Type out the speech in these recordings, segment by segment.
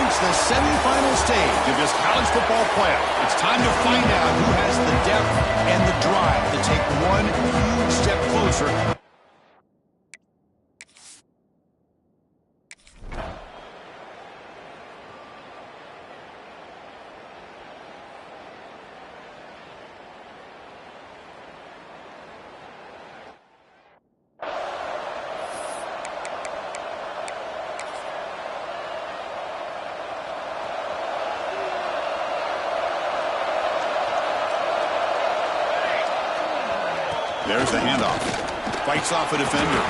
reached the semifinal stage of this college football playoff. It's time to find out who has the depth and the drive to take one huge step closer. There's the handoff. Fights off a defender.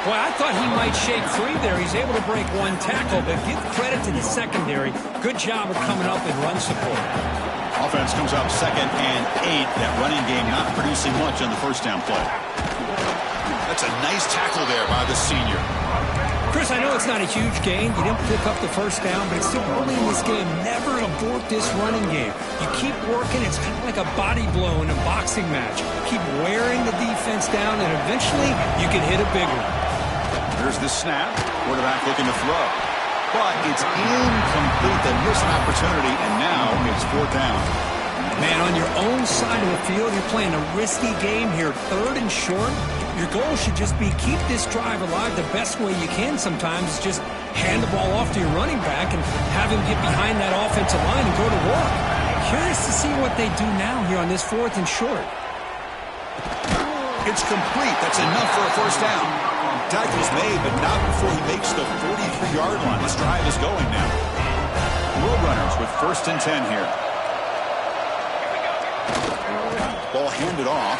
Boy, I thought he might shake free there. He's able to break one tackle, but give credit to the secondary. Good job of coming up and run support. Offense comes up 2nd and 8. That running game not producing much on the first down play. That's a nice tackle there by the senior. Chris, I know it's not a huge gain. You didn't pick up the first down, but it's still early in this game. Never abort this running game. You keep working. It's kind of like a body blow in a boxing match. Keep wearing the defense down, and eventually you can hit a big one. There's the snap. Quarterback looking to throw. But it's incomplete. They miss an opportunity, and now it's 4th down. Man, on your own side of the field, you're playing a risky game here. 3rd and short. Your goal should just be keep this drive alive the best way you can sometimes is just hand the ball off to your running back and have him get behind that offensive line and go to work. Curious to see what they do now here on this 4th and short. It's complete. That's enough for a first down. Tackle's made, but not before he makes the 43-yard line. This drive is going now. Roadrunners with 1st and 10 here. Ball handed off.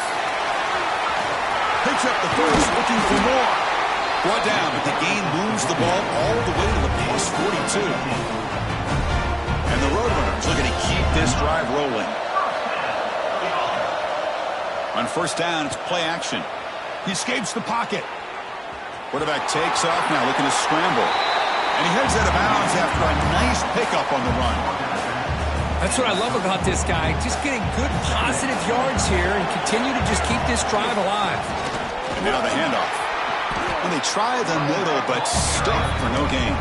Picks up the first, looking for more. Brought down, but the gain moves the ball all the way to the plus 42. And the Roadrunners looking to keep this drive rolling. On first down, it's play action. He escapes the pocket. Quarterback takes off now, looking to scramble. And he heads out of bounds after a nice pickup on the run. That's what I love about this guy. Just getting good positive yards here and continue to just keep this drive alive. And now the handoff. And they try the middle, but stuck for no gain.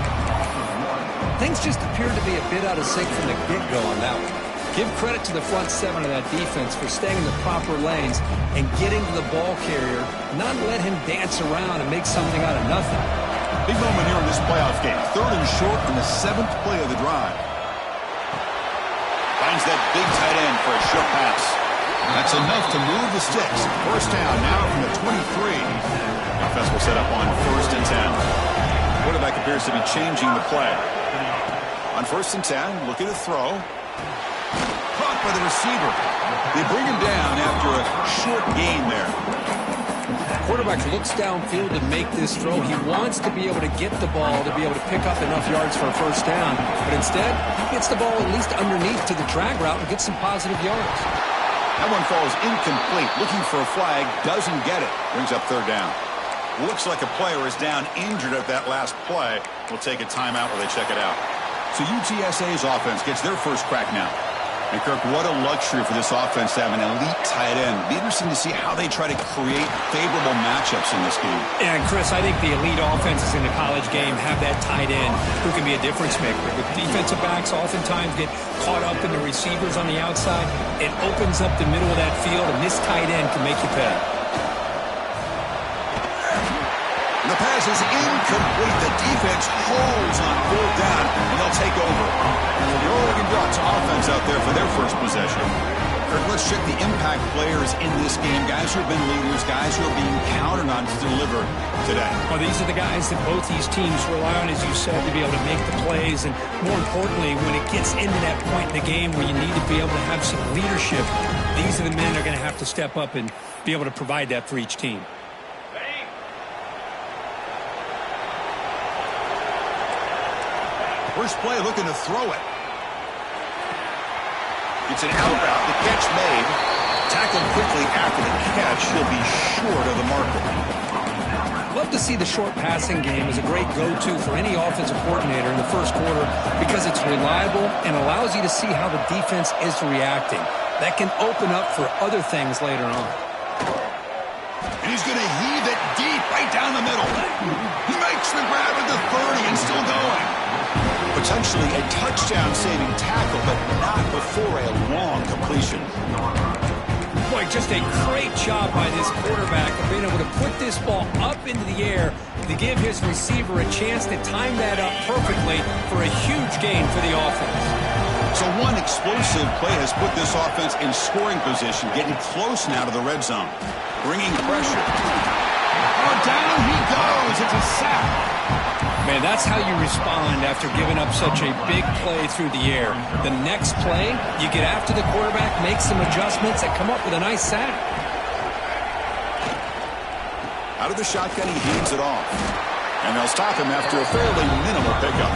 Things just appeared to be a bit out of sync from the get-go on that one. Give credit to the front 7 of that defense for staying in the proper lanes and getting to the ball carrier, not let him dance around and make something out of nothing. Big moment here in this playoff game. 3rd and short in the 7th play of the drive. Finds that big tight end for a short pass. That's enough to move the sticks. First down now from the 23. The offense will set up on 1st and 10. Quarterback appears to be changing the play. On 1st and 10, looking to throw. Caught by the receiver. They bring him down after a short gain there. Quarterback looks downfield to make this throw. He wants to be able to get the ball to be able to pick up enough yards for a first down. But instead, he gets the ball at least underneath to the drag route and gets some positive yards. That one falls incomplete. Looking for a flag. Doesn't get it. Brings up 3rd down. Looks like a player is down injured at that last play. We'll take a timeout while they check it out. So UTSA's offense gets their first crack now. And Kirk, what a luxury for this offense to have an elite tight end. It'll be interesting to see how they try to create favorable matchups in this game. And Chris, I think the elite offenses in the college game have that tight end who can be a difference maker. The defensive backs oftentimes get caught up in the receivers on the outside. It opens up the middle of that field, and this tight end can make you pay. The pass is incomplete. The defense holds on 4th down, and they'll take over. So the Oregon Ducks offense out there for their first possession. Kirk, let's check the impact players in this game. Guys who have been leaders, guys who are being counted on to deliver today. Well, these are the guys that both these teams rely on, as you said, to be able to make the plays. And more importantly, when it gets into that point in the game where you need to be able to have some leadership, these are the men that are going to have to step up and be able to provide that for each team. First play looking to throw it. It's an out route. The catch made. Tackled quickly after the catch. He'll be short of the marker. Love to see the short passing game as a great go-to for any offensive coordinator in the first quarter because it's reliable and allows you to see how the defense is reacting. That can open up for other things later on. And he's going to heave it deep right down the middle. He makes the grab at the 30 and still going. But potentially a touchdown-saving tackle, but not before a long completion. Boy, just a great job by this quarterback of being able to put this ball up into the air to give his receiver a chance to time that up perfectly for a huge gain for the offense. So one explosive play has put this offense in scoring position, getting close now to the red zone. Bringing pressure. Oh, down he goes. It's a sack. Man, that's how you respond after giving up such a big play through the air. The next play, you get after the quarterback, make some adjustments, and come up with a nice sack. Out of the shotgun, he hands it off. And they'll stop him after a fairly minimal pickup.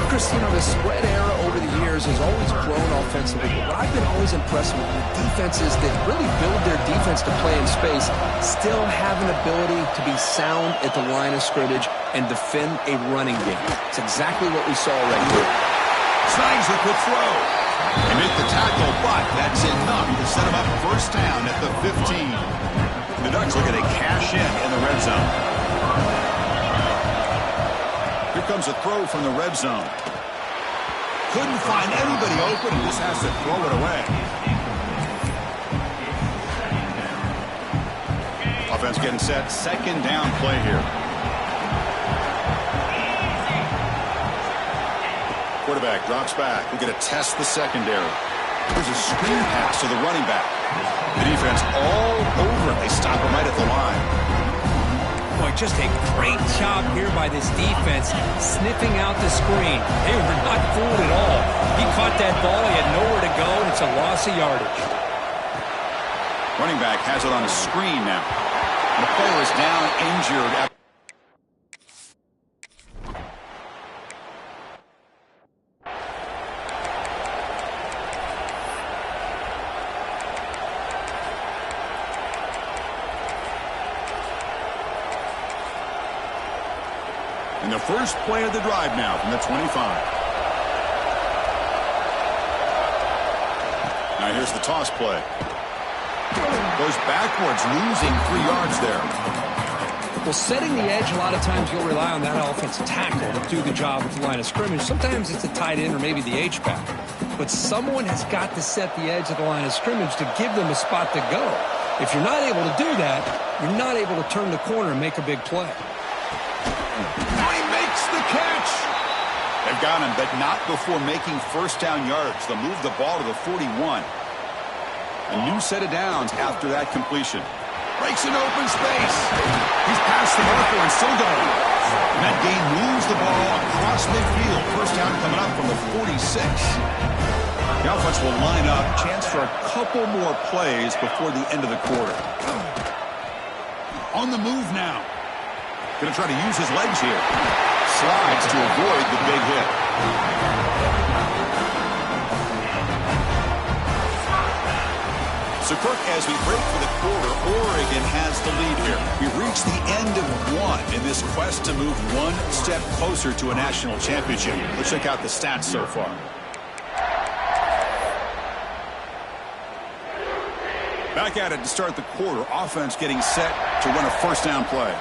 Chris, you know, the spread era over the years has always grown offensively, but what I've been always impressed with defenses that really build their defense to play in space still have an ability to be sound at the line of scrimmage and defend a running game. It's exactly what we saw right here. Snags it with throw. They make the tackle, but that's enough to set him up first down at the 15. The Ducks looking to cash in the red zone. Here comes a throw from the red zone. Couldn't find anybody open. He just has to throw it away. Offense getting set. Second down play here. Quarterback drops back. We're going to test the secondary. There's a screen pass to the running back. The defense all over it. They stop him right at the line. Boy, just a great job here by this defense, sniffing out the screen. They were not fooled at all. He caught that ball. He had nowhere to go, and it's a loss of yardage. Running back has it on a screen now. The player is down injured. And the first play of the drive now from the 25. Now here's the toss play. Goes backwards, losing 3 yards there. Well, setting the edge, a lot of times you'll rely on that offensive tackle to do the job at the line of scrimmage. Sometimes it's a tight end or maybe the H-back. But someone has got to set the edge of the line of scrimmage to give them a spot to go. If you're not able to do that, you're not able to turn the corner and make a big play. The catch. They've got him, but not before making first down yards. They'll move the ball to the 41. A new set of downs after that completion. Breaks an open space. He's past the marker and still going. And that gain moves the ball across midfield. First down coming up from the 46. The offense will line up. Chance for a couple more plays before the end of the quarter. On the move now. Going to try to use his legs here. Slides to avoid the big hit. So, Kirk, as we break for the quarter, Oregon has the lead here. We've reached the end of one in this quest to move one step closer to a national championship. Let's check out the stats so far. Back at it to start the quarter. Offense getting set to run a first down play.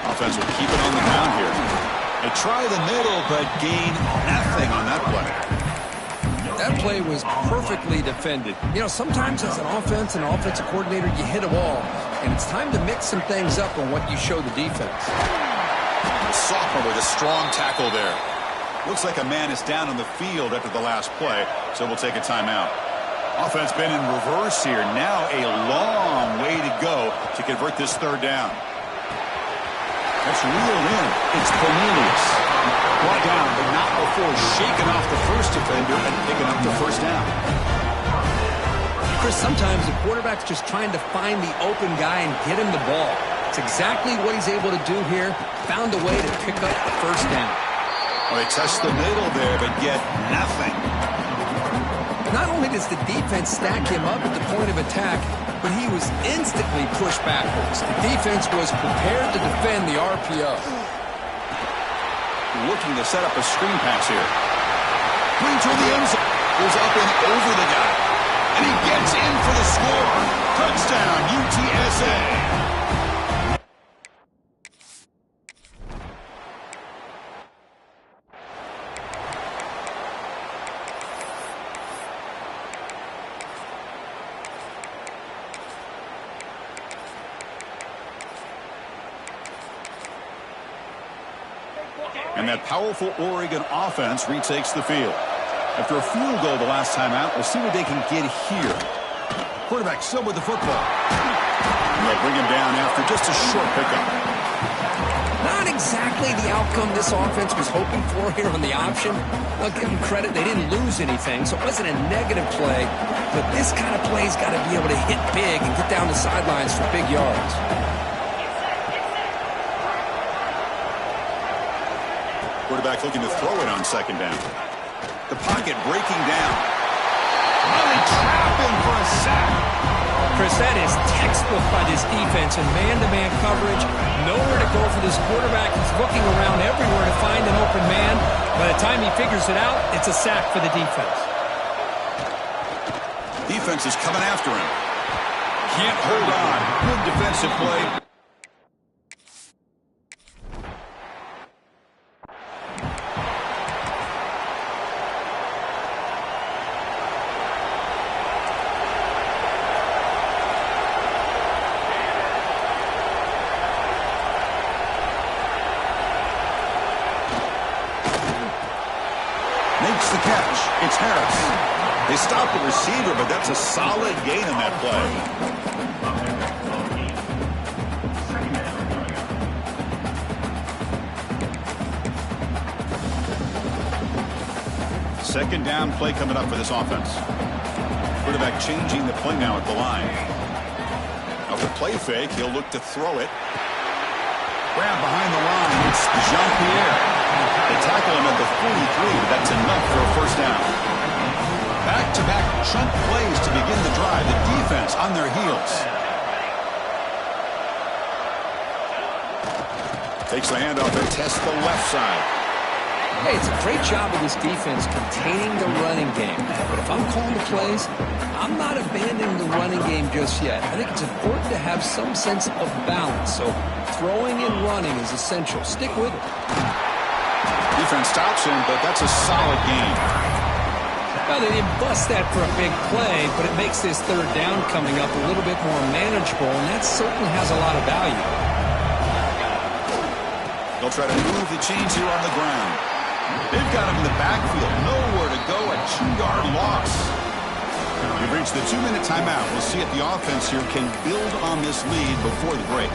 Offense will keep it on the ground here. They try the middle, but gain nothing on that play. That play was perfectly defended. You know, sometimes as an offense and an offensive coordinator, you hit a wall, and it's time to mix some things up on what you show the defense. Sophomore with a strong tackle there. Looks like a man is down on the field after the last play, so we'll take a timeout. Offense been in reverse here. Now a long way to go to convert this third down. That's reeled in. It's Cornelius. Brought down, but not before shaking off the first defender and picking up the first down. Chris, sometimes the quarterback's just trying to find the open guy and get him the ball. It's exactly what he's able to do here. Found a way to pick up the first down. Well, they test the middle there, but get nothing. Not only does the defense stack him up at the point of attack, but he was instantly pushed backwards. The defense was prepared to defend the RPO. Looking to set up a screen pass here. Bring toward the end zone. Goes up and over the guy. And he gets in for the score. Touchdown, UTSA. And that powerful Oregon offense retakes the field. After a field goal the last time out, we'll see what they can get here. Quarterback still with the football. And they'll bring him down after just a short pickup. Not exactly the outcome this offense was hoping for here on the option. I'll give them credit. They didn't lose anything, so it wasn't a negative play. But this kind of play's got to be able to hit big and get down the sidelines for big yards. Quarterback looking to throw it on second down. The pocket breaking down. Oh, they trap him for a sack. Chris, that is textbook by this defense in man-to-man coverage. Nowhere to go for this quarterback. He's looking around everywhere to find an open man. By the time he figures it out, it's a sack for the defense. Defense is coming after him. Can't hold on. Good defensive play. Makes the catch. It's Harris. They stop the receiver, but that's a solid gain in that play. Second down play coming up for this offense. Quarterback changing the play now at the line. Now the play fake, he'll look to throw it. Grab behind the line. It's Jean-Pierre. They tackle him at the 43, but that's enough for a first down. Back-to-back chunk plays to begin the drive. The defense on their heels. Takes the handoff and tests the left side. Hey, it's a great job of this defense containing the running game. But if I'm calling the plays, I'm not abandoning the running game just yet. I think it's important to have some sense of balance. So throwing and running is essential. Stick with it. Defense stops him, but that's a solid game. Well, they didn't bust that for a big play, but it makes this third down coming up a little bit more manageable, and that certainly has a lot of value. They'll try to move the chains here on the ground. They've got him in the backfield. Nowhere to go. A 2-yard loss. We've reached the 2-minute timeout. We'll see if the offense here can build on this lead before the break.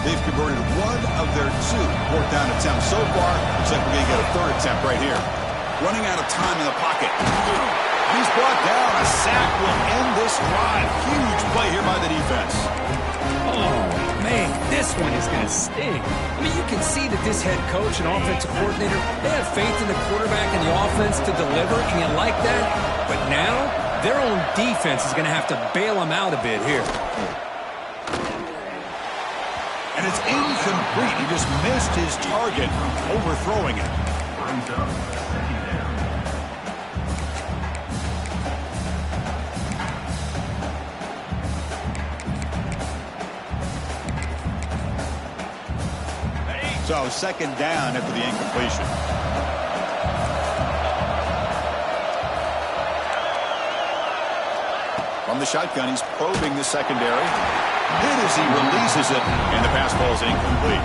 They've converted one of their 2 fourth down attempts so far. Looks like we're going to get a third attempt right here. Running out of time in the pocket. He's brought down. A sack will end this drive. Huge play here by the defense. Oh, man, this one is going to sting. I mean, you can see that this head coach and offensive coordinator, they have faith in the quarterback and the offense to deliver, and you like that. But now, their own defense is going to have to bail them out a bit here. And it's incomplete. He just missed his target, overthrowing it. So second down after the incompletion. From the shotgun, he's probing the secondary. Hit as he releases it, and the pass ball is incomplete.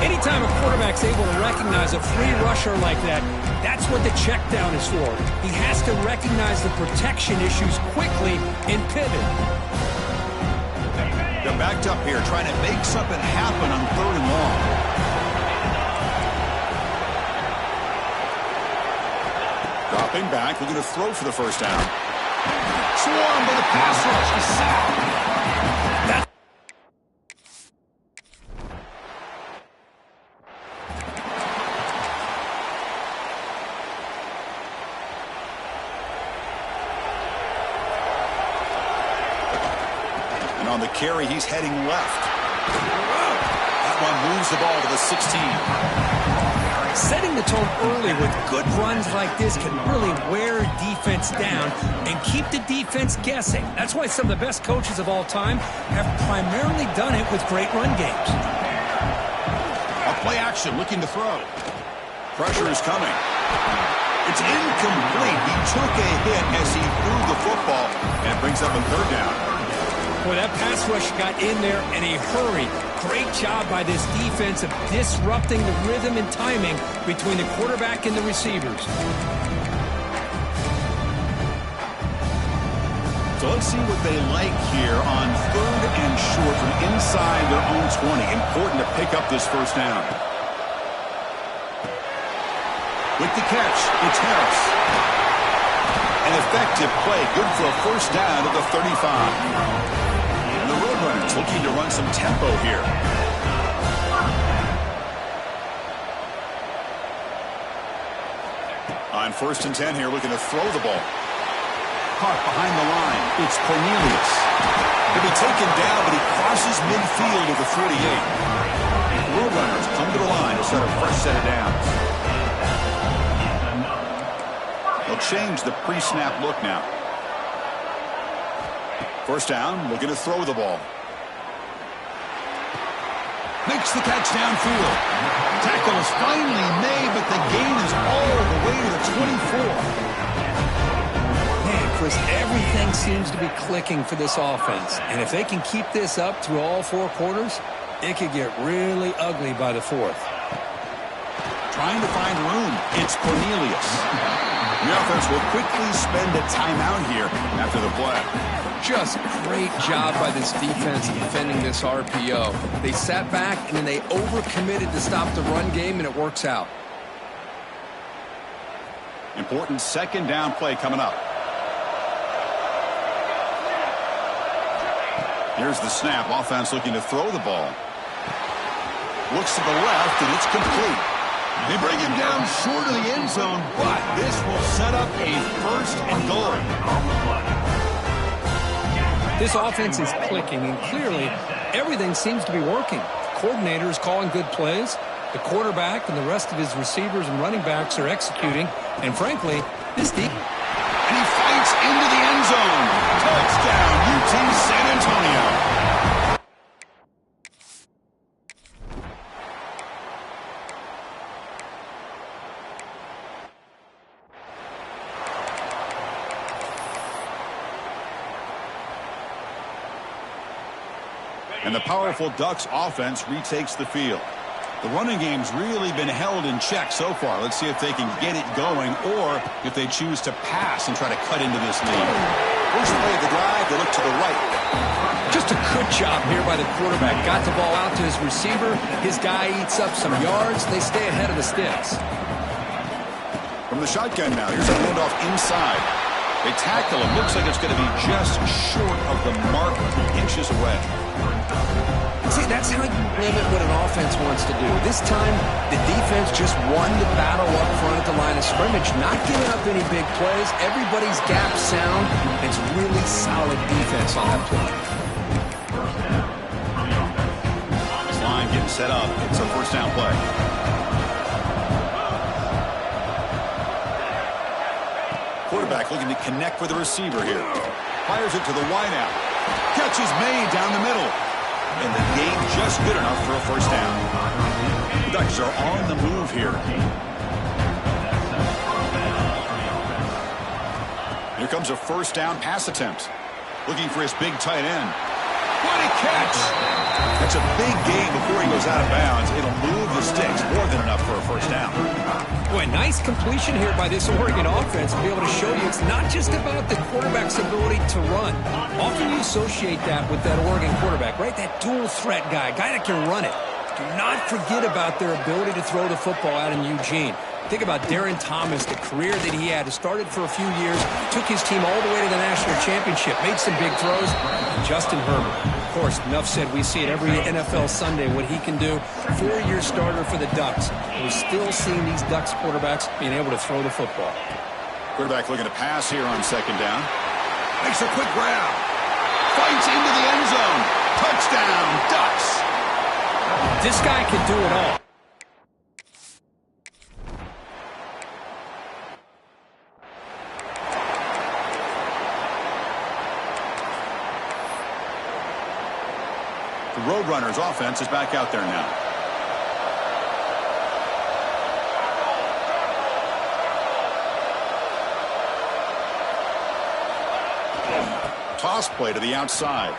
Anytime a quarterback's able to recognize a free rusher like that, that's what the check down is for. He has to recognize the protection issues quickly and pivot. They're backed up here, trying to make something happen on 3rd and long. Dropping back, looking to throw for the first down. Swarmed by the pass rush. A sack. And on the carry, he's heading left. That one moves the ball to the 16. Setting the tone early with good runs like this can really wear defense down and keep the defense guessing. That's why some of the best coaches of all time have primarily done it with great run games. A play action, looking to throw. Pressure is coming. It's incomplete. He took a hit as he threw the football, and it brings up a third down. Boy, that pass rush got in there in a hurry. Great job by this defense of disrupting the rhythm and timing between the quarterback and the receivers. So let's see what they like here on 3rd and short from inside their own 20. Important to pick up this first down. With the catch, it's Harris. An effective play, good for a first down at the 35. And the Roadrunners looking to run some tempo here. On 1st and 10 here, looking to throw the ball. Caught behind the line. It's Cornelius. He'll be taken down, but he crosses midfield at the 48. The Roadrunners come to the line to start a fresh set of downs. They'll change the pre-snap look now. First down, looking to throw the ball. Makes the catch downfield. Tackle is finally made, but the gain is all the way to the 24. Chris, everything seems to be clicking for this offense. And if they can keep this up through all 4 quarters, it could get really ugly by the 4th. Trying to find room. It's Cornelius. The offense will quickly spend a timeout here after the play. Just great job by this defense defending this RPO. They sat back and then they overcommitted to stop the run game, and it works out. Important 2nd down play coming up. Here's the snap. Offense looking to throw the ball. Looks to the left, and it's complete. They bring him down short of the end zone, but this will set up a 1st and goal. This offense is clicking, and clearly everything seems to be working. The coordinator is calling good plays. The quarterback and the rest of his receivers and running backs are executing. And frankly, this deep. And he fights into the end zone. Touchdown, UT San Antonio. And the powerful Ducks offense retakes the field. The running game's really been held in check so far. Let's see if they can get it going or if they choose to pass and try to cut into this lead. First play of the drive, they look to the right. Just a good job here by the quarterback. Got the ball out to his receiver. His guy eats up some yards. They stay ahead of the sticks. From the shotgun now, here's a handoff inside. They tackle him. Looks like it's going to be just short of the mark, inches away. See, that's how you limit what an offense wants to do. This time, the defense just won the battle up front at the line of scrimmage, not giving up any big plays. Everybody's gap sound. It's really solid defense on that play. This line getting set up. It's a 1st down play. Quarterback looking to connect with the receiver here. Fires it to the wideout. Catch is made down the middle. And the gain just good enough for a 1st down. The Ducks are on the move here. Here comes a 1st down pass attempt. Looking for his big tight end. What a catch! That's a big gain before he goes out of bounds. It'll move the sticks more than enough for a 1st down. Boy, nice completion here by this Oregon offense to be able to show you it's not just about the quarterback's ability to run. Often you associate that with that Oregon quarterback, right? That dual threat guy that can run it. Do not forget about their ability to throw the football out in Eugene. Think about Darren Thomas, the career that he had. He started for a few years, took his team all the way to the national championship, made some big throws. And Justin Herbert, of course, enough said, we see it every NFL Sunday what he can do. 4-year starter for the Ducks. We're still seeing these Ducks quarterbacks being able to throw the football. Quarterback looking to pass here on 2nd down. Makes a quick grab. Fights into the end zone. Touchdown, Ducks. This guy can do it all. The Roadrunners offense is back out there now. Toss play to the outside.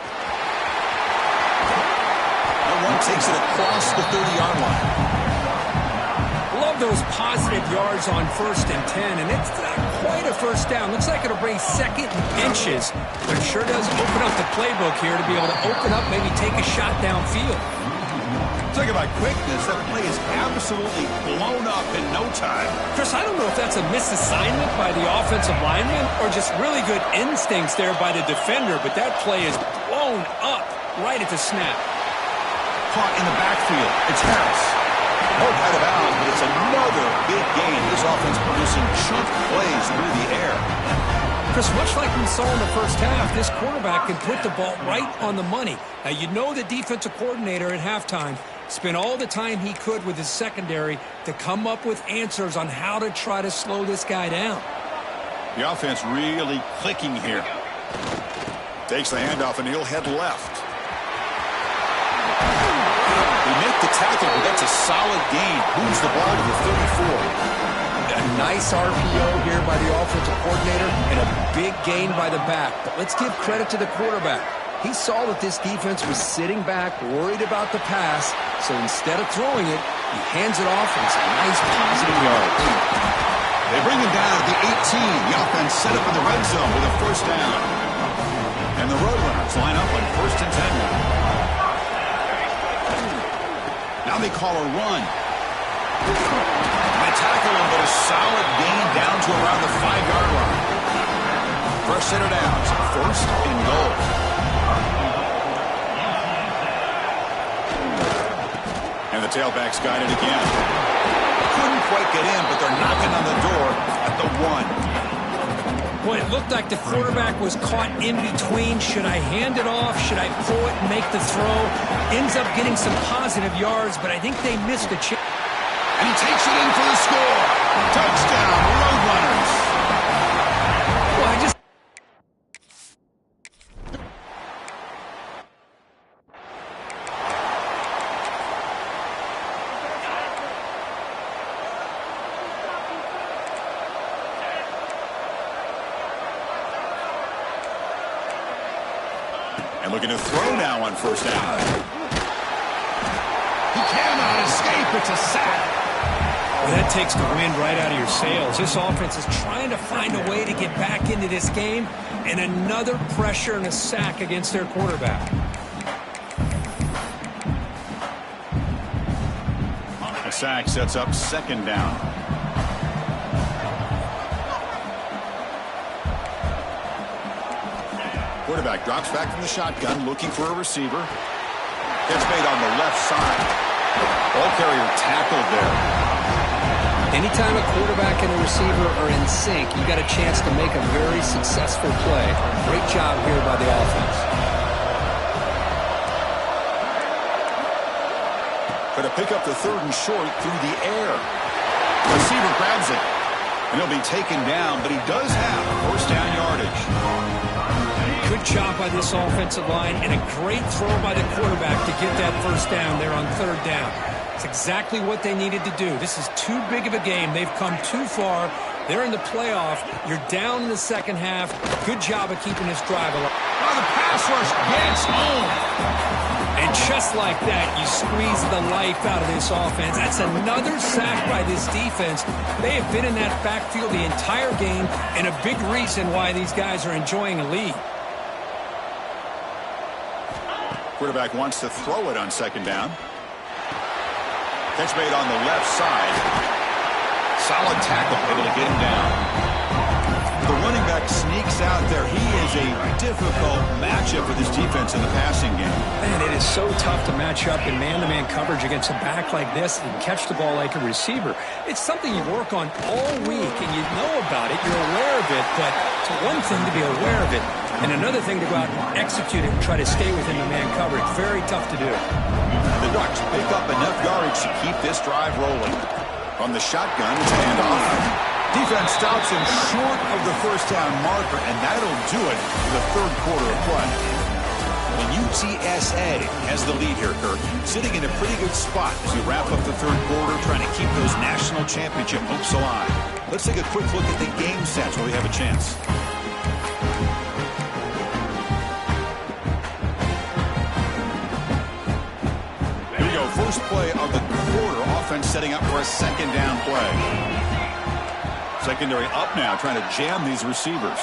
That one takes it across the 30-yard line. Love those positive yards on 1st and 10, and it's not quite a first down. Looks like it'll bring 2nd and inches, but it sure does open up the playbook here to be able to open up, maybe take a shot downfield. Talk about quickness. That play is absolutely blown up in no time. Chris, I don't know if that's a misassignment by the offensive lineman or just really good instincts there by the defender, but that play is blown up right at the snap. Caught in the backfield. It's Harris. Out of bounds, but it's another big gain. This offense producing chunk plays through the air. Chris, much like we saw in the first half, this quarterback can put the ball right on the money. Now, you know the defensive coordinator at halftime spent all the time he could with his secondary to come up with answers on how to try to slow this guy down. The offense really clicking here. Takes the handoff, and he'll head left. They make the tackle, but that's a solid gain. Moves the ball to the 34. A nice RPO here by the offensive coordinator and a big gain by the back. But let's give credit to the quarterback. He saw that this defense was sitting back, worried about the pass, so instead of throwing it, he hands it off and some nice positive yards. They bring him down at the 18. The offense set up in the red zone with a first down. And the Roadrunners line up on 1st and 10 now. Now they call a run. They tackle him, but a solid gain down to around the 5-yard line. First center downs, 1st and goal. And the tailbacks got it again. Couldn't quite get in, but they're knocking on the door at the 1. Boy, it looked like the quarterback was caught in between. Should I hand it off? Should I pull it and make the throw? Ends up getting some positive yards, but I think they missed a chance. And he takes it in for the score. Touchdown, Roadrunners. Well, I just... And looking to throw now on 1st down. He cannot escape. It's a sack. Well, that takes the wind right out of your sails. This offense is trying to find a way to get back into this game, and another pressure and a sack against their quarterback. A sack sets up 2nd down. Quarterback drops back from the shotgun, looking for a receiver. Gets made on the left side. Ball carrier tackled there. Anytime a quarterback and a receiver are in sync, you got a chance to make a very successful play. Great job here by the offense. Going to pick up the 3rd and short through the air. Receiver grabs it, and he'll be taken down, but he does have first down yardage. Good job by this offensive line, and a great throw by the quarterback to get that first down there on 3rd down. It's exactly what they needed to do. This is too big of a game. They've come too far. They're in the playoff. You're down in the second half. Good job of keeping this drive alive. Oh, the pass rush gets home. And just like that, you squeeze the life out of this offense. That's another sack by this defense. They have been in that backfield the entire game, and a big reason why these guys are enjoying a lead. Quarterback wants to throw it on 2nd down. Catch made on the left side. Solid tackle, able to get him down. The running back sneaks out there. He is a difficult matchup for this defense in the passing game. Man, it is so tough to match up in man-to-man coverage against a back like this and catch the ball like a receiver. It's something you work on all week, and you know about it. You're aware of it, but it's one thing to be aware of it, and another thing to go out and execute it and try to stay within the man coverage. Very tough to do. The Ducks pick up enough yardage to keep this drive rolling. On the shotgun, it's a handoff. Defense stops him short of the first down marker, and that'll do it for the 3rd quarter of play. And UTSA has the lead here, Kirk, sitting in a pretty good spot as we wrap up the 3rd quarter, trying to keep those national championship hopes alive. Let's take a quick look at the game stats while we have a chance. play of the quarter. Offense setting up for a second down play. Secondary up now, trying to jam these receivers.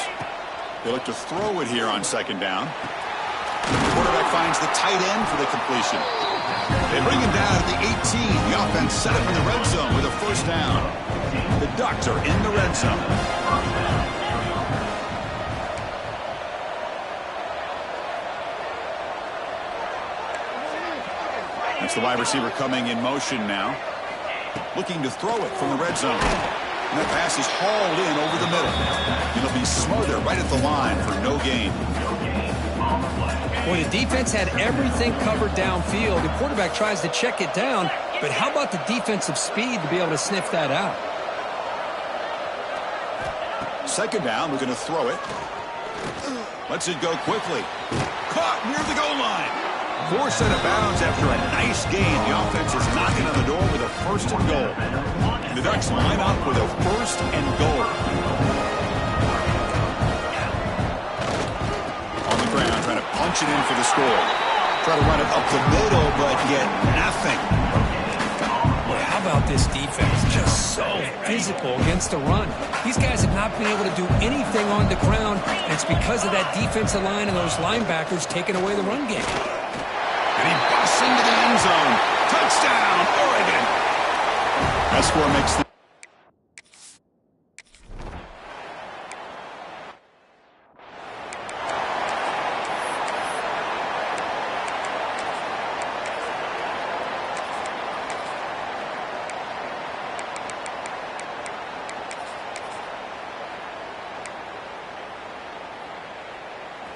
They look to throw it here on second down. The quarterback finds the tight end for the completion. They bring him down at the 18. The offense set up in the red zone with a first down. The Ducks are in the red zone. It's the wide receiver coming in motion now. Looking to throw it from the red zone. And that pass is hauled in over the middle. It'll be smothered right at the line for no gain. Boy, the defense had everything covered downfield. The quarterback tries to check it down, but how about the defensive speed to be able to sniff that out? Second down, we're going to throw it. Lets it go quickly. Caught near the goal line. Forced out of bounds after a nice gain. The offense is knocking on the door with a first and goal. The Ducks line up with a first and goal. On the ground, trying to punch it in for the score. Try to run it up the middle, but get nothing. Boy, how about this defense? Just so physical against the run. These guys have not been able to do anything on the ground, and it's because of that defensive line and those linebackers taking away the run game. And he busts into the end zone. Touchdown, Oregon. That score makes the...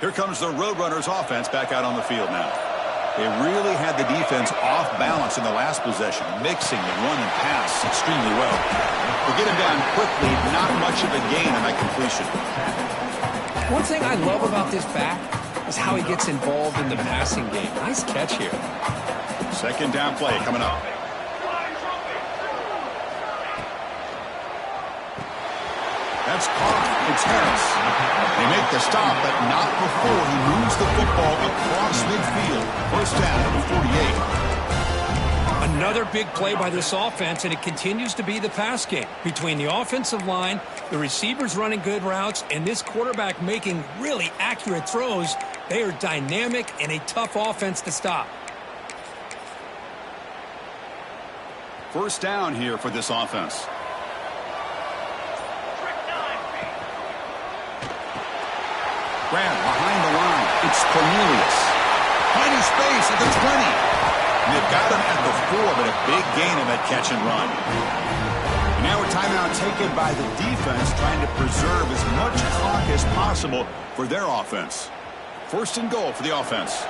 Here comes the Roadrunners offense back out on the field now. They really had the defense off balance in the last possession, mixing the run and pass extremely well. They get him down quickly, not much of a gain on that completion. One thing I love about this back is how he gets involved in the passing game. Nice catch here. Second down play coming up. That's caught. It's Harris. They make the stop, but not before he moves the football across midfield. First down at the 48. Another big play by this offense, and it continues to be the pass game. Between the offensive line, the receivers running good routes, and this quarterback making really accurate throws, they are dynamic and a tough offense to stop. First down here for this offense. Grab behind the line. It's Cornelius. Finding space at the 20. And they've got him at the 4, but a big gain on that catch and run. And now a timeout taken by the defense, trying to preserve as much clock as possible for their offense. First and goal for the offense.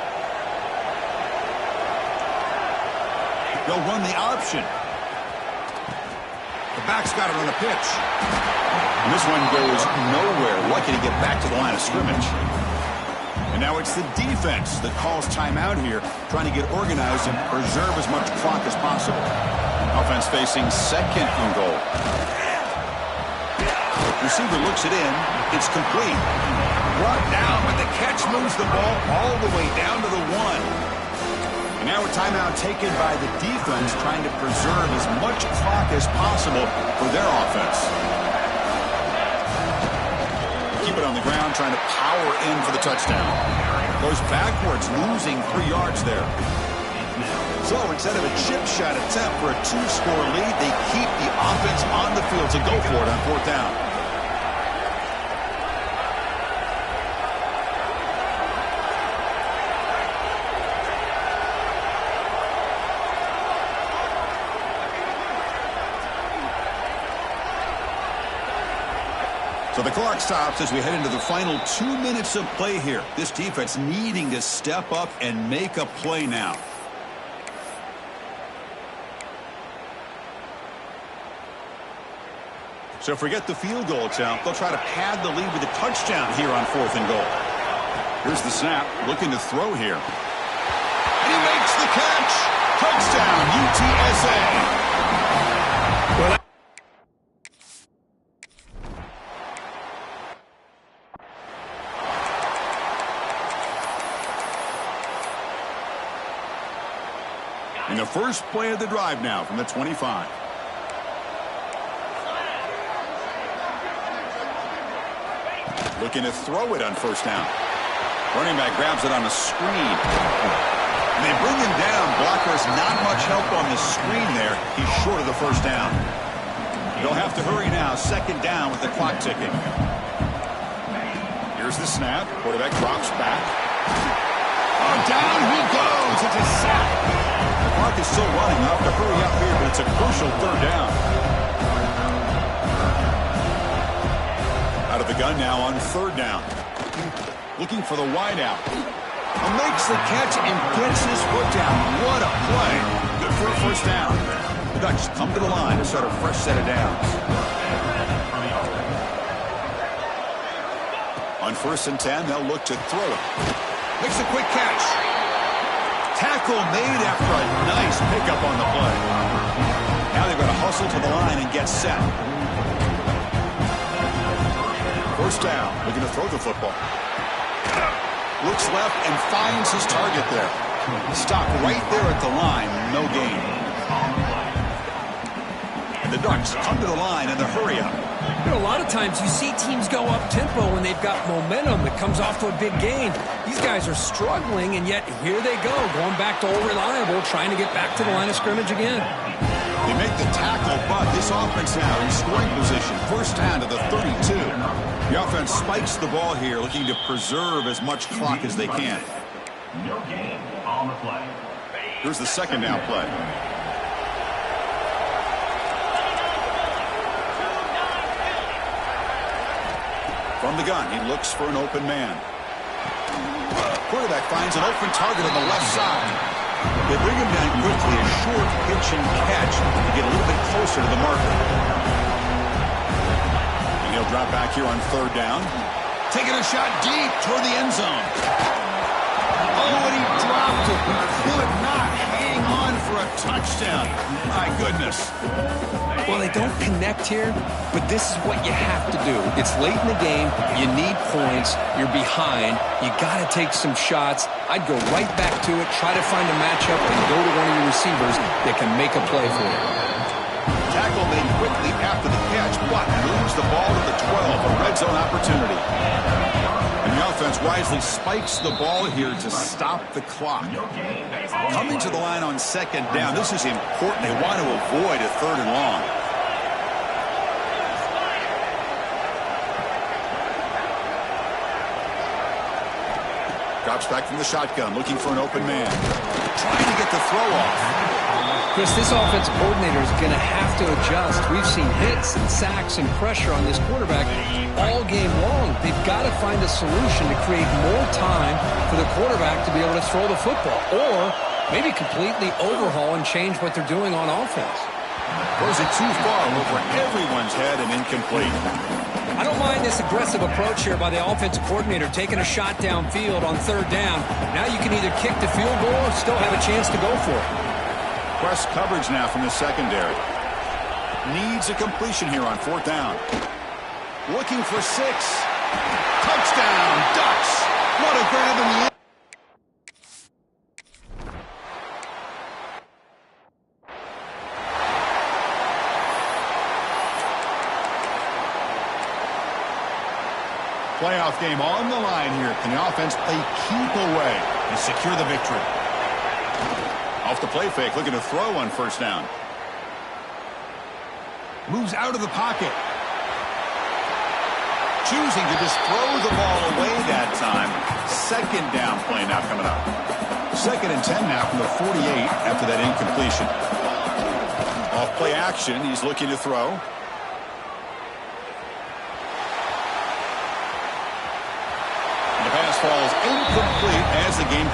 They'll run the option. The back's got to run a pitch. And this one goes nowhere. Lucky to get back to the line of scrimmage. And now it's the defense that calls timeout here, trying to get organized and preserve as much clock as possible. Offense facing second and goal. Receiver looks it in. It's complete. Brought down, but the catch moves the ball all the way down to the 1. And now a timeout taken by the defense, trying to preserve as much clock as possible for their offense. Keep it on the ground, trying to power in for the touchdown. Goes backwards, losing 3 yards there. So instead of a chip shot attempt for a 2-score lead, they keep the offense on the field to go for it on 4th down. So the clock stops as we head into the final 2 minutes of play here. This defense needing to step up and make a play now. So forget the field goal attempt. They'll try to pad the lead with a touchdown here on 4th and goal. Here's the snap, looking to throw here. And he makes the catch. Touchdown, UTSA. Well, And the first play of the drive now from the 25. Looking to throw it on first down. Running back grabs it on the screen. And they bring him down. Blocker's not much help on the screen there. He's short of the first down. They'll have to hurry now. Second down with the clock ticking. Here's the snap. Quarterback drops back. Oh, down he goes. It's a sack. The clock is still running. They'll have to hurry up here, but it's a crucial third down. Out of the gun now on third down. Looking for the wideout. Makes the catch and gets his foot down. What a play. Good for a first down. The Ducks come to the line to start a fresh set of downs. On first and 10, they'll look to throw it. Makes a quick catch. Tackle made after a nice pickup on the play. Now they've got to hustle to the line and get set. First down, looking to throw the football. Looks left and finds his target there. Stop right there at the line, no gain. And the Ducks come to the line in the hurry up. You know, a lot of times you see teams go up-tempo when they've got momentum that comes off to a big gain. These guys are struggling, and yet here they go, going back to old reliable, trying to get back to the line of scrimmage again. They make the tackle, but this offense now in scoring position. First down to the 32. The offense spikes the ball here, looking to preserve as much clock as they can. No gain on the play. Here's the second down play. From the gun, he looks for an open man. Quarterback finds an open target on the left side. They bring him down quickly, a short pitch and catch to get a little bit closer to the marker. And he'll drop back here on third down. Taking a shot deep toward the end zone. Oh, and he dropped it. Could not hang on for a touchdown. My goodness. Well, they don't connect here, but this is what you have to do. It's late in the game. You need points. You're behind. You got to take some shots. I'd go right back to it, try to find a matchup, and go to one of your receivers that can make a play for you. Tackle made quickly after the catch, but moves the ball to the 12, a red zone opportunity. And the offense wisely spikes the ball here to stop the clock. Coming to the line on second down, this is important. They want to avoid a third and long. Drops back from the shotgun, looking for an open man. Trying to get the throw off. Chris, this offensive coordinator is going to have to adjust. We've seen hits and sacks and pressure on this quarterback all game long. They've got to find a solution to create more time for the quarterback to be able to throw the football, or maybe completely overhaul and change what they're doing on offense. Throws it too far over everyone's head and incomplete. I don't mind this aggressive approach here by the offensive coordinator, taking a shot downfield on third down. Now you can either kick the field goal or still have a chance to go for it. Press coverage now from the secondary. Needs a completion here on fourth down. Looking for 6. Touchdown, Ducks. What a grab in the end. Playoff game on the line here. Can the offense play keep away and secure the victory? Off the play fake, looking to throw on first down. Moves out of the pocket. Choosing to just throw the ball away that time. Second down play now coming up. Second and 10 now from the 48 after that incompletion. Off play action, he's looking to throw. The pass falls incomplete as the game comes.